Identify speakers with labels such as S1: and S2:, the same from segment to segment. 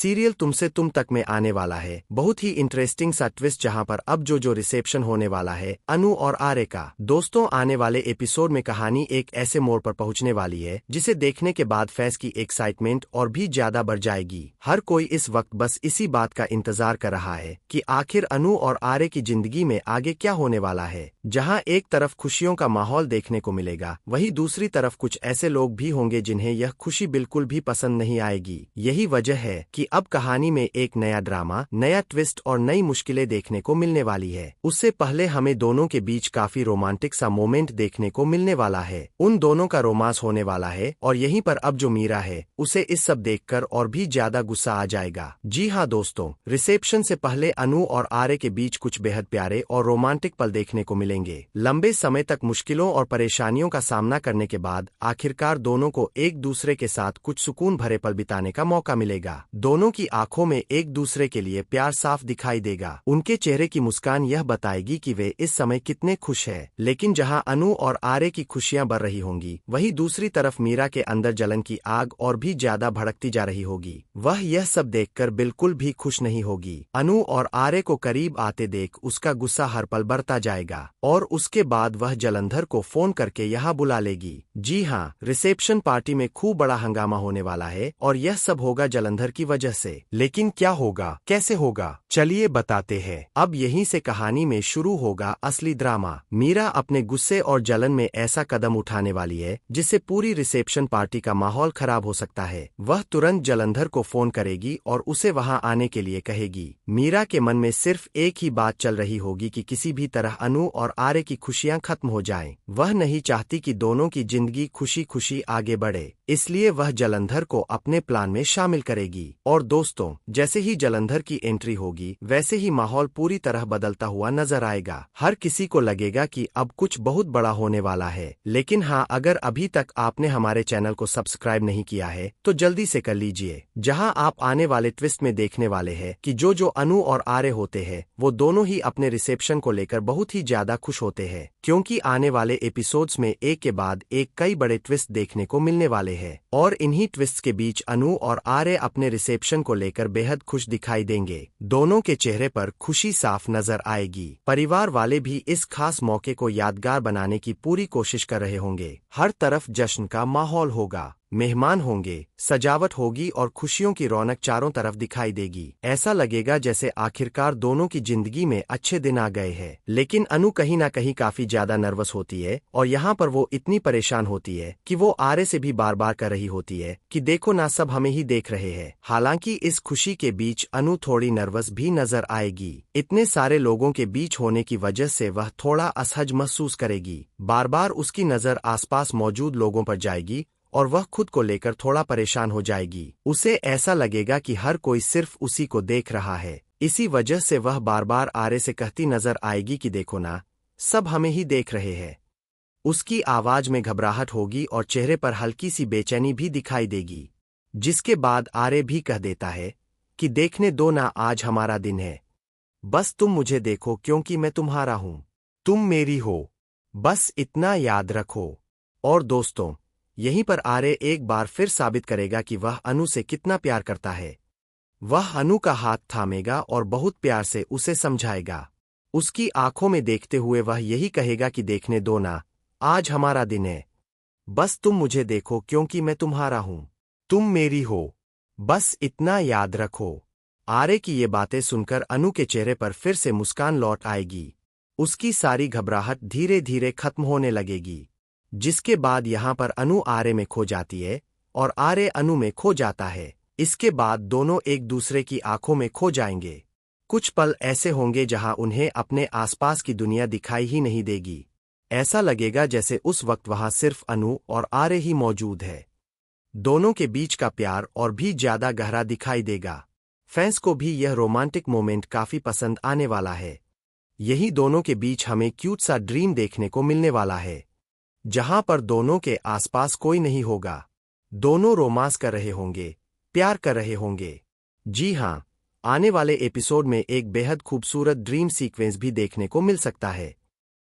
S1: Serial तुमसे तुम तक में आने वाला है। बहुत ही इंटरेस्टिंग सा ट्विस्ट जहां पर अब जो रिसेप्शन होने वाला है अनु और आर्य का। दोस्तों, आने वाले एपिसोड में कहानी एक ऐसे मोड़ पर पहुंचने वाली है जिसे देखने के बाद फैंस की एक्साइटमेंट और भी ज्यादा बढ़ जाएगी। हर कोई इस वक्त बस इसी बात का इंतजार कर रहा है कि आखिर अनु और आर्य की जिंदगी में आगे क्या होने वाला है। जहां एक तरफ खुशियों का माहौल देखने को मिलेगा, वहीं दूसरी तरफ कुछ ऐसे लोग भी होंगे जिन्हें यह खुशी बिल्कुल भी पसंद नहीं आएगी। यही वजह है कि अब कहानी में एक नया ड्रामा, नया ट्विस्ट और नई मुश्किलें देखने को मिलने वाली है। उससे पहले हमें दोनों के बीच काफी रोमांटिक सा मोमेंट देखने को मिलने वाला है। उन दोनों का रोमांस होने वाला है और यहीं पर अब जो मीरा है उसे इस सब देखकर और भी ज्यादा गुस्सा आ जाएगा। जी हाँ दोस्तों, रिसेप्शन से पहले अनु और आर्य के बीच कुछ बेहद प्यारे और रोमांटिक पल देखने को मिलेंगे। लंबे समय तक मुश्किलों और परेशानियों का सामना करने के बाद आखिरकार दोनों को एक दूसरे के साथ कुछ सुकून भरे पल बिताने का मौका मिलेगा। दोनों की आंखों में एक दूसरे के लिए प्यार साफ दिखाई देगा। उनके चेहरे की मुस्कान यह बताएगी कि वे इस समय कितने खुश हैं। लेकिन जहां अनु और आर्य की खुशियां बढ़ रही होंगी, वहीं दूसरी तरफ मीरा के अंदर जलन की आग और भी ज्यादा भड़कती जा रही होगी। वह यह सब देखकर बिल्कुल भी खुश नहीं होगी। अनु और आर्य को करीब आते देख उसका गुस्सा हर पल बढ़ता जाएगा और उसके बाद वह जलंधर को फोन करके यहाँ बुला लेगी। जी हाँ, रिसेप्शन पार्टी में खूब बड़ा हंगामा होने वाला है और यह सब होगा जलंधर की वजह से। लेकिन क्या होगा, कैसे होगा, चलिए बताते हैं। अब यहीं से कहानी में शुरू होगा असली ड्रामा। मीरा अपने गुस्से और जलन में ऐसा कदम उठाने वाली है जिससे पूरी रिसेप्शन पार्टी का माहौल खराब हो सकता है। वह तुरंत जलंधर को फोन करेगी और उसे वहां आने के लिए कहेगी। मीरा के मन में सिर्फ एक ही बात चल रही होगी कि किसी भी तरह अनु और आर्य की खुशियां खत्म हो जाएं। वह नहीं चाहती कि दोनों की जिंदगी खुशी खुशी आगे बढ़े, इसलिए वह जलंधर को अपने प्लान में शामिल करेगी। और दोस्तों, जैसे ही जलंधर की एंट्री होगी, वैसे ही माहौल पूरी तरह बदलता हुआ नजर आएगा। हर किसी को लगेगा कि अब कुछ बहुत बड़ा होने वाला है। लेकिन हाँ, अगर अभी तक आपने हमारे चैनल को सब्सक्राइब नहीं किया है तो जल्दी से कर लीजिए। जहां आप आने वाले ट्विस्ट में देखने वाले हैं कि जो अनु और आर्य होते हैं वो दोनों ही अपने रिसेप्शन को लेकर बहुत ही ज्यादा खुश होते हैं, क्योंकि आने वाले एपिसोड्स में एक के बाद एक कई बड़े ट्विस्ट देखने को मिलने वाले हैं। और इन्हीं ट्विस्ट के बीच अनु और आर्य अपने रिसेप्शन को लेकर बेहद खुश दिखाई देंगे। दोनों के चेहरे पर खुशी साफ नजर आएगी। परिवार वाले भी इस खास मौके को यादगार बनाने की पूरी कोशिश कर रहे होंगे। हर तरफ जश्न का माहौल होगा, मेहमान होंगे, सजावट होगी और खुशियों की रौनक चारों तरफ दिखाई देगी। ऐसा लगेगा जैसे आखिरकार दोनों की जिंदगी में अच्छे दिन आ गए हैं। लेकिन अनु कहीं ना कहीं काफी ज्यादा नर्वस होती है और यहाँ पर वो इतनी परेशान होती है कि वो आर्य से भी बार बार कर रही होती है कि देखो ना, सब हमें ही देख रहे हैं। हालांकि इस खुशी के बीच अनु थोड़ी नर्वस भी नजर आएगी। इतने सारे लोगों के बीच होने की वजह से वह थोड़ा असहज महसूस करेगी। बार बार उसकी नजर आसपास मौजूद लोगों पर जाएगी और वह खुद को लेकर थोड़ा परेशान हो जाएगी। उसे ऐसा लगेगा कि हर कोई सिर्फ उसी को देख रहा है। इसी वजह से वह बार बार आर्य से कहती नजर आएगी कि देखो ना, सब हमें ही देख रहे हैं। उसकी आवाज में घबराहट होगी और चेहरे पर हल्की सी बेचैनी भी दिखाई देगी। जिसके बाद आर्य भी कह देता है कि देखने दो ना, आज हमारा दिन है। बस तुम मुझे देखो क्योंकि मैं तुम्हारा हूं, तुम मेरी हो, बस इतना याद रखो। और दोस्तों, यहीं पर आर्य एक बार फिर साबित करेगा कि वह अनु से कितना प्यार करता है। वह अनु का हाथ थामेगा और बहुत प्यार से उसे समझाएगा। उसकी आंखों में देखते हुए वह यही कहेगा कि देखने दो ना, आज हमारा दिन है। बस तुम मुझे देखो क्योंकि मैं तुम्हारा हूं, तुम मेरी हो, बस इतना याद रखो। आर्य की ये बातें सुनकर अनु के चेहरे पर फिर से मुस्कान लौट आएगी। उसकी सारी घबराहट धीरे धीरे खत्म होने लगेगी। जिसके बाद यहाँ पर अनु आर्य में खो जाती है और आर्य अनु में खो जाता है। इसके बाद दोनों एक दूसरे की आंखों में खो जाएंगे। कुछ पल ऐसे होंगे जहां उन्हें अपने आसपास की दुनिया दिखाई ही नहीं देगी। ऐसा लगेगा जैसे उस वक्त वहां सिर्फ अनु और आर्य ही मौजूद है। दोनों के बीच का प्यार और भी ज्यादा गहरा दिखाई देगा। फैंस को भी यह रोमांटिक मोमेंट काफी पसंद आने वाला है। यही दोनों के बीच हमें क्यूट सा ड्रीम देखने को मिलने वाला है, जहां पर दोनों के आसपास कोई नहीं होगा। दोनों रोमांस कर रहे होंगे, प्यार कर रहे होंगे। जी हां, आने वाले एपिसोड में एक बेहद खूबसूरत ड्रीम सीक्वेंस भी देखने को मिल सकता है।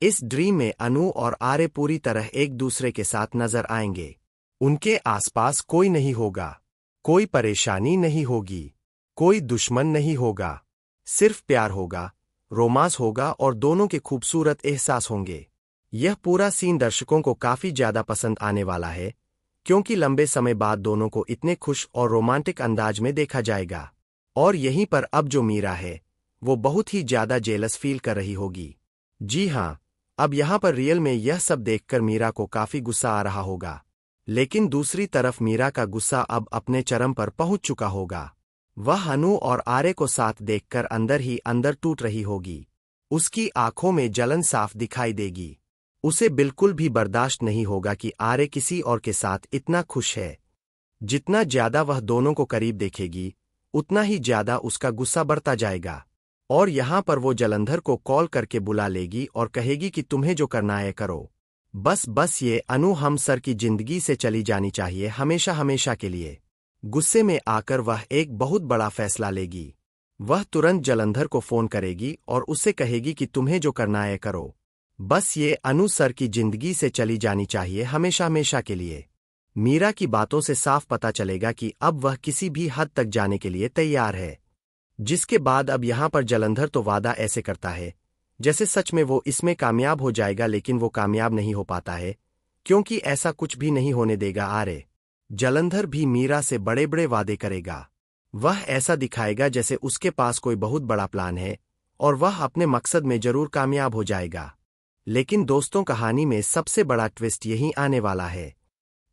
S1: इस ड्रीम में अनु और आर्य पूरी तरह एक दूसरे के साथ नजर आएंगे। उनके आसपास कोई नहीं होगा, कोई परेशानी नहीं होगी। कोई दुश्मन नहीं होगा, सिर्फ प्यार होगा, रोमांस होगा और दोनों के खूबसूरत एहसास होंगे। यह पूरा सीन दर्शकों को काफी ज्यादा पसंद आने वाला है, क्योंकि लंबे समय बाद दोनों को इतने खुश और रोमांटिक अंदाज में देखा जाएगा। और यहीं पर अब जो मीरा है, वो बहुत ही ज्यादा जेलस फील कर रही होगी। जी हाँ, अब यहाँ पर रियल में यह सब देखकर मीरा को काफी गुस्सा आ रहा होगा। लेकिन दूसरी तरफ मीरा का गुस्सा अब अपने चरम पर पहुंच चुका होगा। वह अनु और आर्य को साथ देखकर अंदर ही अंदर टूट रही होगी। उसकी आंखों में जलन साफ दिखाई देगी। उसे बिल्कुल भी बर्दाश्त नहीं होगा कि आर्य किसी और के साथ इतना खुश है। जितना ज्यादा वह दोनों को करीब देखेगी, उतना ही ज्यादा उसका गुस्सा बढ़ता जाएगा। और यहां पर वो जलंधर को कॉल करके बुला लेगी और कहेगी कि तुम्हें जो करना है करो। बस ये अनु हम सर की जिंदगी से चली जानी चाहिए, हमेशा हमेशा के लिए। गुस्से में आकर वह एक बहुत बड़ा फैसला लेगी। वह तुरंत जलंधर को फोन करेगी और उससे कहेगी कि तुम्हें जो करना है करो। बस ये अनु सर की जिंदगी से चली जानी चाहिए, हमेशा हमेशा के लिए। मीरा की बातों से साफ पता चलेगा कि अब वह किसी भी हद तक जाने के लिए तैयार है। जिसके बाद अब यहाँ पर जलंधर तो वादा ऐसे करता है जैसे सच में वो इसमें कामयाब हो जाएगा, लेकिन वो कामयाब नहीं हो पाता है, क्योंकि ऐसा कुछ भी नहीं होने देगा आर्य। जलंधर भी मीरा से बड़े बड़े वादे करेगा। वह ऐसा दिखाएगा जैसे उसके पास कोई बहुत बड़ा प्लान है और वह अपने मकसद में जरूर कामयाब हो जाएगा। लेकिन दोस्तों, कहानी में सबसे बड़ा ट्विस्ट यहीं आने वाला है,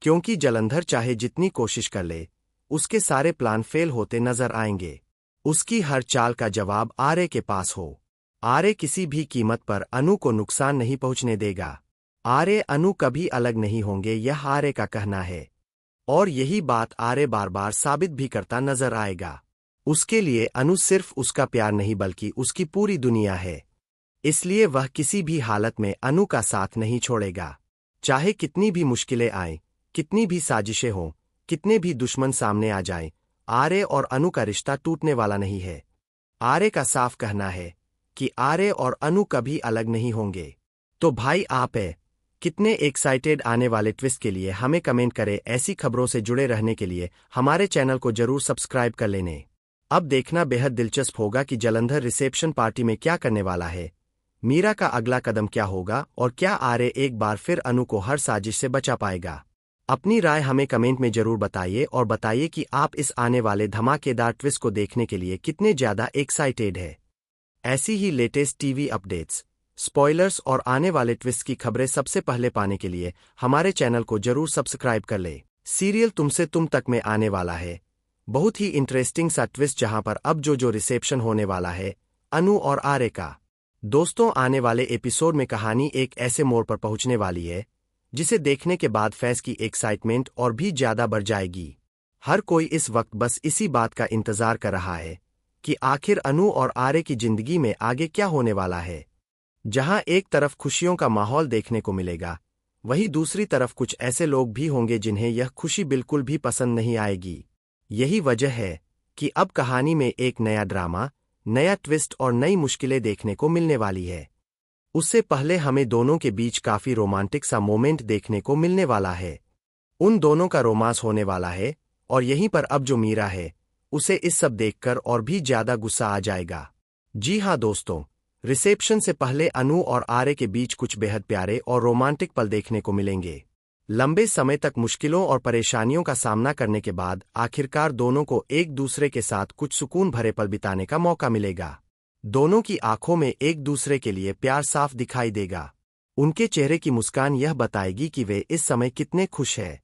S1: क्योंकि जलंधर चाहे जितनी कोशिश कर ले, उसके सारे प्लान फेल होते नजर आएंगे। उसकी हर चाल का जवाब आर्य के पास हो। आर्य किसी भी कीमत पर अनु को नुकसान नहीं पहुंचने देगा। आर्य अनु कभी अलग नहीं होंगे, यह आर्य का कहना है। और यही बात आर्य बार बार साबित भी करता नजर आएगा। उसके लिए अनु सिर्फ उसका प्यार नहीं बल्कि उसकी पूरी दुनिया है। इसलिए वह किसी भी हालत में अनु का साथ नहीं छोड़ेगा। चाहे कितनी भी मुश्किलें आएं, कितनी भी साजिशें हों, कितने भी दुश्मन सामने आ जाएं, आर्य और अनु का रिश्ता टूटने वाला नहीं है। आर्य का साफ कहना है कि आर्य और अनु कभी अलग नहीं होंगे। तो भाई, आप कितने एक्साइटेड आने वाले ट्विस्ट के लिए? हमें कमेंट करें। ऐसी खबरों से जुड़े रहने के लिए हमारे चैनल को जरूर सब्सक्राइब कर लेने। अब देखना बेहद दिलचस्प होगा कि जलंधर रिसेप्शन पार्टी में क्या करने वाला है, मीरा का अगला कदम क्या होगा और क्या आर्य एक बार फिर अनु को हर साजिश से बचा पाएगा। अपनी राय हमें कमेंट में जरूर बताइए और बताइए कि आप इस आने वाले धमाकेदार ट्विस्ट को देखने के लिए कितने ज्यादा एक्साइटेड है। ऐसी ही लेटेस्ट टीवी अपडेट्स, स्पॉयलर्स और आने वाले ट्विस्ट की खबरें सबसे पहले पाने के लिए हमारे चैनल को जरूर सब्सक्राइब कर ले। सीरियल तुमसे तुम तक में आने वाला है बहुत ही इंटरेस्टिंग सा ट्विस्ट, जहां पर अब जो रिसेप्शन होने वाला है अनु और आर्य का। दोस्तों, आने वाले एपिसोड में कहानी एक ऐसे मोड़ पर पहुंचने वाली है जिसे देखने के बाद फैंस की एक्साइटमेंट और भी ज्यादा बढ़ जाएगी। हर कोई इस वक्त बस इसी बात का इंतजार कर रहा है कि आखिर अनु और आर्य की जिंदगी में आगे क्या होने वाला है। जहां एक तरफ खुशियों का माहौल देखने को मिलेगा, वहीं दूसरी तरफ कुछ ऐसे लोग भी होंगे जिन्हें यह खुशी बिल्कुल भी पसंद नहीं आएगी। यही वजह है कि अब कहानी में एक नया ड्रामा, नया ट्विस्ट और नई मुश्किलें देखने को मिलने वाली है। उससे पहले हमें दोनों के बीच काफी रोमांटिक सा मोमेंट देखने को मिलने वाला है। उन दोनों का रोमांस होने वाला है और यहीं पर अब जो मीरा है, उसे इस सब देखकर और भी ज्यादा गुस्सा आ जाएगा। जी हाँ दोस्तों, रिसेप्शन से पहले अनु और आर्य के बीच कुछ बेहद प्यारे और रोमांटिक पल देखने को मिलेंगे। लंबे समय तक मुश्किलों और परेशानियों का सामना करने के बाद आखिरकार दोनों को एक दूसरे के साथ कुछ सुकून भरे पल बिताने का मौका मिलेगा। दोनों की आंखों में एक दूसरे के लिए प्यार साफ दिखाई देगा। उनके चेहरे की मुस्कान यह बताएगी कि वे इस समय कितने खुश हैं।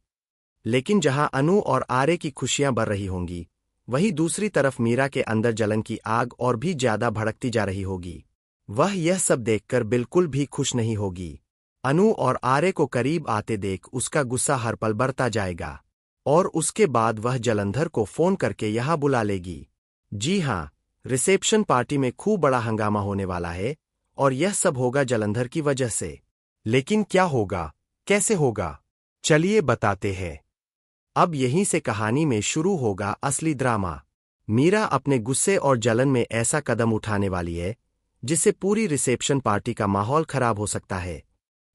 S1: लेकिन जहां अनु और आर्य की खुशियां बढ़ रही होंगी, वहीं दूसरी तरफ मीरा के अंदर जलन की आग और भी ज्यादा भड़कती जा रही होगी। वह यह सब देखकर बिल्कुल भी खुश नहीं होगी। अनु और आर्य को करीब आते देख उसका गुस्सा हर पल बढ़ता जाएगा और उसके बाद वह जलंधर को फोन करके यहां बुला लेगी। जी हाँ, रिसेप्शन पार्टी में खूब बड़ा हंगामा होने वाला है और यह सब होगा जलंधर की वजह से। लेकिन क्या होगा, कैसे होगा, चलिए बताते हैं। अब यहीं से कहानी में शुरू होगा असली ड्रामा। मीरा अपने गुस्से और जलन में ऐसा कदम उठाने वाली है जिससे पूरी रिसेप्शन पार्टी का माहौल खराब हो सकता है।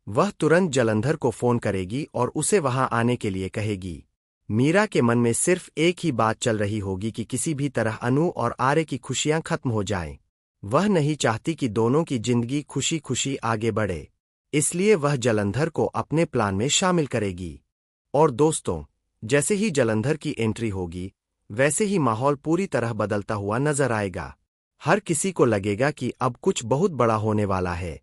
S1: वह तुरंत जलंधर को फोन करेगी और उसे वहां आने के लिए कहेगी। मीरा के मन में सिर्फ एक ही बात चल रही होगी कि किसी भी तरह अनु और आर्य की खुशियां खत्म हो जाएं। वह नहीं चाहती कि दोनों की जिंदगी खुशी खुशी आगे बढ़े, इसलिए वह जलंधर को अपने प्लान में शामिल करेगी। और दोस्तों, जैसे ही जलंधर की एंट्री होगी, वैसे ही माहौल पूरी तरह बदलता हुआ नजर आएगा। हर किसी को लगेगा कि अब कुछ बहुत बड़ा होने वाला है।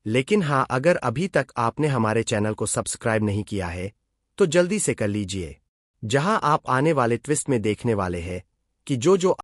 S1: लेकिन हाँ, अगर अभी तक आपने हमारे चैनल को सब्सक्राइब नहीं किया है, तो जल्दी से कर लीजिए, जहां आप आने वाले ट्विस्ट में देखने वाले हैं कि जो